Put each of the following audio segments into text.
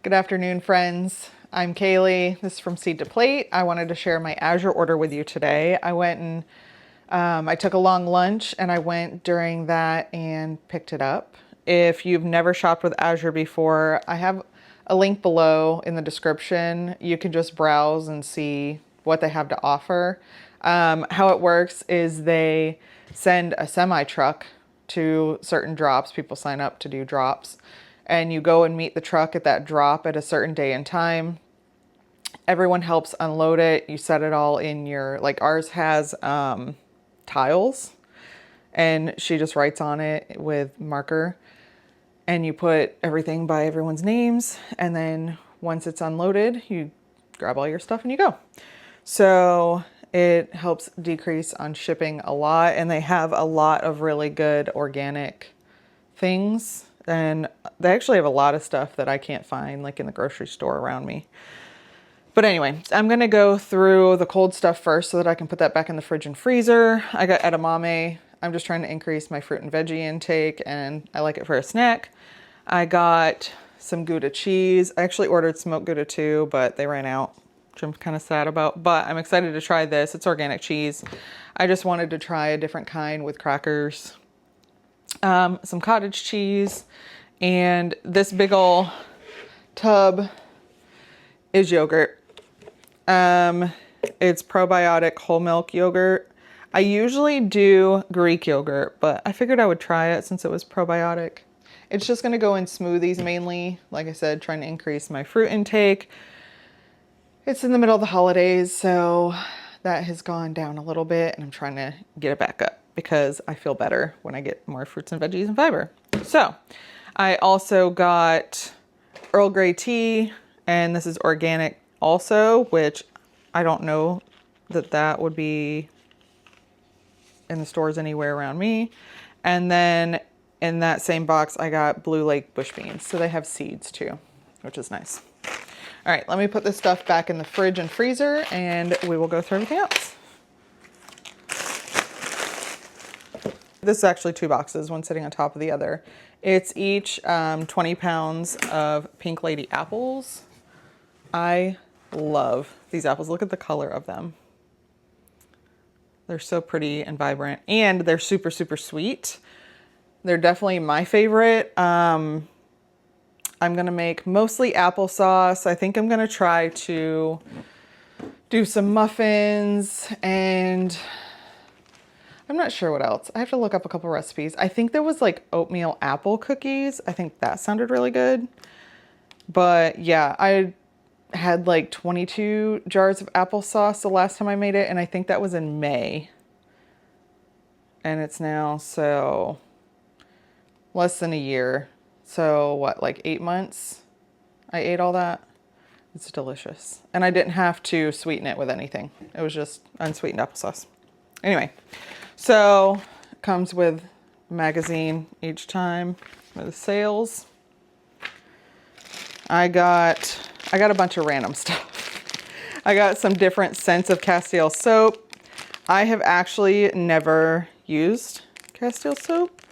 Good afternoon, friends. I'm Kaylee. This is from Seed to Plate. I wanted to share my Azure order with you today. I went and I took a long lunch and I went during that and picked it up. If you've never shopped with Azure before, I have a link below in the description. You can just browse and see what they have to offer. How it works is they send a semi truck to certain drops. People sign up to do drops. And you go and meet the truck at that drop at a certain day and time. Everyone helps unload it. You set it all in your, like ours has tiles, and she just writes on it with marker, and you put everything by everyone's names, and then once it's unloaded, you grab all your stuff and you go. So it helps decrease on shipping a lot, and they have a lot of really good organic things. And they actually have a lot of stuff that I can't find like in the grocery store around me. But anyway, I'm going to go through the cold stuff first so that I can put that back in the fridge and freezer. I got edamame. I'm just trying to increase my fruit and veggie intake, and I like it for a snack. I got some Gouda cheese. I actually ordered smoked Gouda too, but they ran out, which I'm kind of sad about. But I'm excited to try this. It's organic cheese. I just wanted to try a different kind with crackers. Some cottage cheese, and this big ol' tub is yogurt. It's probiotic whole milk yogurt. I usually do Greek yogurt, but I figured I would try it since it was probiotic. It's just going to go in smoothies mainly. Like I said, trying to increase my fruit intake. It's in the middle of the holidays, so that has gone down a little bit, and I'm trying to get it back up because I feel better when I get more fruits and veggies and fiber. So I also got Earl Grey tea, and this is organic also, which I don't know that that would be in the stores anywhere around me. And then in that same box, I got Blue Lake bush beans. So they have seeds too, which is nice. All right, let me put this stuff back in the fridge and freezer, and we will go through everything else. This is actually two boxes, one sitting on top of the other. It's each 20 pounds of Pink Lady apples. I love these apples. Look at the color of them. They're so pretty and vibrant, and they're super, super sweet. They're definitely my favorite. I'm gonna make mostly applesauce. I think I'm gonna try to do some muffins, and I'm not sure what else. I have to look up a couple recipes. I think there was like oatmeal apple cookies. I think that sounded really good. But yeah, I had like 22 jars of applesauce the last time I made it, and I think that was in May. And it's now so less than a year. So what, like 8 months I ate all that? It's delicious. And I didn't have to sweeten it with anything. It was just unsweetened applesauce. Anyway, so it comes with a magazine each time with the sales. I got a bunch of random stuff. I got some different scents of Castile soap. I have actually never used Castile soap,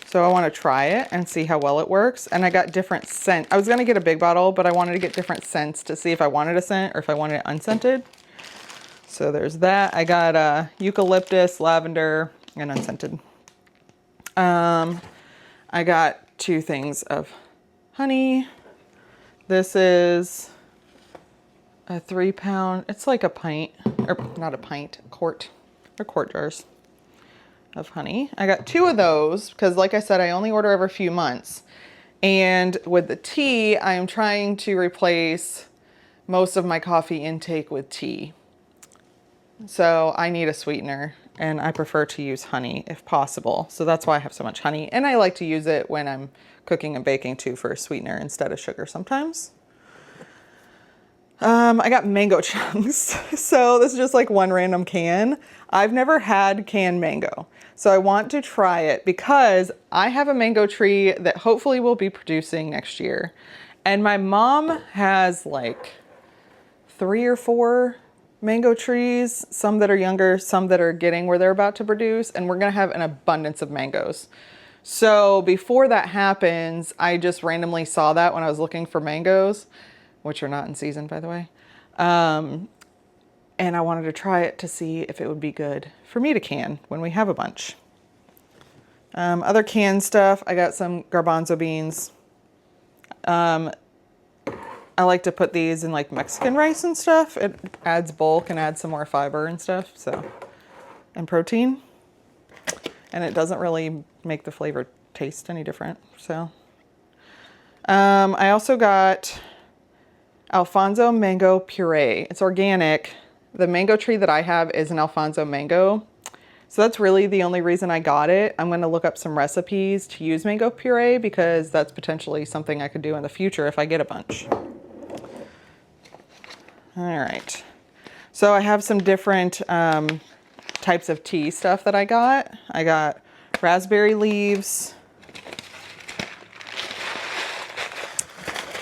so I want to try it and see how well it works. And I got different scents. I was going to get a big bottle, but I wanted to get different scents to see if I wanted a scent or if I wanted it unscented. So there's that. I got eucalyptus, lavender, and unscented. I got 2 things of honey. This is a 3 pound, it's like a pint, or not a pint, a quart. They're quart jars of honey. I got 2 of those because, like I said, I only order every few months. And with the tea, I am trying to replace most of my coffee intake with tea. So I need a sweetener, and I prefer to use honey if possible. So that's why I have so much honey. And I like to use it when I'm cooking and baking too for a sweetener instead of sugar sometimes. I got mango chunks. So this is just like one random can. I've never had canned mango. So I want to try it because I have a mango tree that hopefully will be producing next year. And my mom has like 3 or 4 mango trees, some that are younger, some that are getting where they're about to produce, and we're gonna have an abundance of mangoes. So before that happens, I just randomly saw that when I was looking for mangoes, which are not in season, by the way. And I wanted to try it to see if it would be good for me to can when we have a bunch. Other canned stuff, I got some garbanzo beans. I like to put these in like Mexican rice and stuff. It adds bulk and adds some more fiber and stuff, so, and protein. And it doesn't really make the flavor taste any different, so. I also got Alfonso mango puree. It's organic. The mango tree that I have is an Alfonso mango. So that's really the only reason I got it. I'm going to look up some recipes to use mango puree because that's potentially something I could do in the future if I get a bunch. All right. So I have some different types of tea stuff that I got. I got raspberry leaves,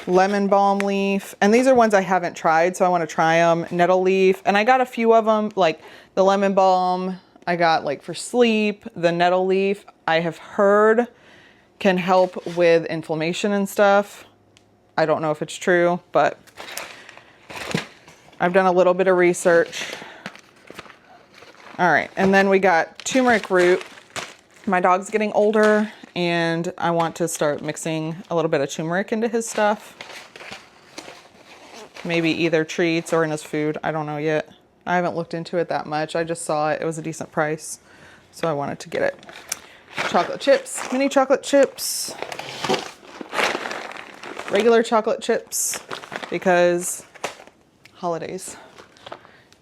lemon balm leaf, and these are ones I haven't tried, so I want to try them. Nettle leaf, and I got a few of them, like the lemon balm I got like for sleep. The nettle leaf I have heard can help with inflammation and stuff. I don't know if it's true, but I've done a little bit of research. All right, and then we got turmeric root. My dog's getting older and I want to start mixing a little bit of turmeric into his stuff. Maybe either treats or in his food. I don't know yet. I haven't looked into it that much. I just saw it. It was a decent price, so I wanted to get it. Chocolate chips, mini chocolate chips, regular chocolate chips, because holidays.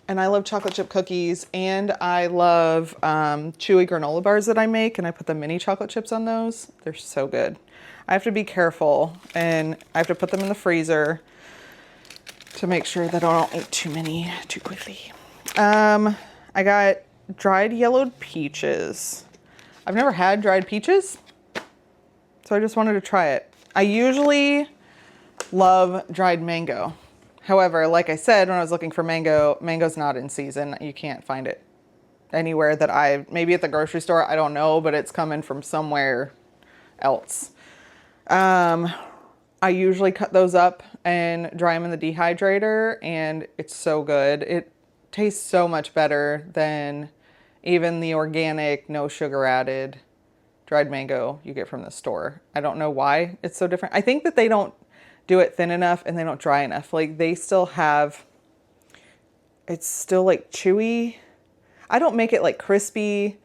And I love chocolate chip cookies, and I love chewy granola bars that I make, and I put the mini chocolate chips on those. They're so good. I have to be careful, and I have to put them in the freezer to make sure that I don't eat too many too quickly. I got dried yellowed peaches. I've never had dried peaches, so I just wanted to try it. I usually love dried mango. However, like I said, when I was looking for mango, mango's not in season. You can't find it anywhere that maybe at the grocery store, I don't know, but it's coming from somewhere else. I usually cut those up and dry them in the dehydrator, and it's so good. It tastes so much better than even the organic, no sugar added dried mango you get from the store. I don't know why it's so different. I think that they don't do it thin enough and they don't dry enough. Like they still have, it's still like chewy. I don't make it like crispy,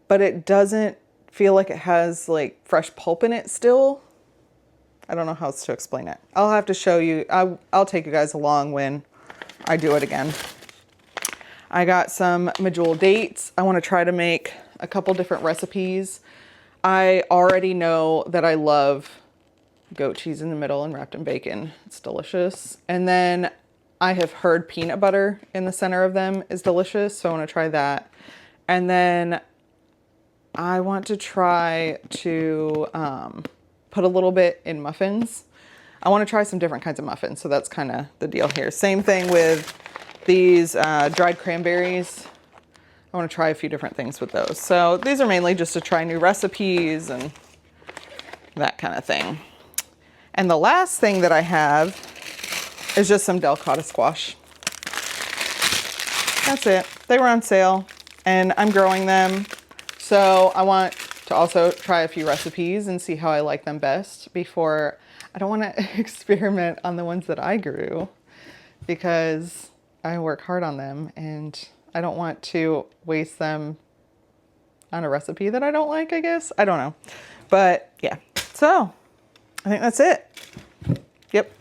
but it doesn't feel like it has like fresh pulp in it still. I don't know how else to explain it. I'll have to show you. I'll take you guys along when I do it again. I got some medjool dates. I want to try to make a couple different recipes. I already know that I love goat cheese in the middle and wrapped in bacon. It's delicious. And then I have heard peanut butter in the center of them is delicious, so I want to try that. And then I want to try to put a little bit in muffins. I want to try some different kinds of muffins, so that's kind of the deal here. Same thing with these dried cranberries. I want to try a few different things with those. So these are mainly just to try new recipes and that kind of thing. And the last thing that I have is just some delicata squash. That's it. They were on sale and I'm growing them. So I want to also try a few recipes and see how I like them best before. I don't want to experiment on the ones that I grew because I work hard on them and I don't want to waste them on a recipe that I don't like, I guess. I don't know. But yeah, so I think that's it. Yep,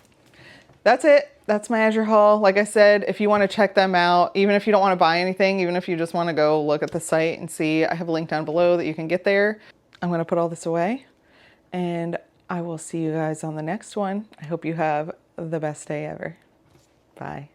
that's it. That's my Azure haul. Like I said, if you want to check them out, even if you don't want to buy anything, even if you just want to go look at the site and see, I have a link down below that you can get there. I'm going to put all this away and I will see you guys on the next one. I hope you have the best day ever. Bye.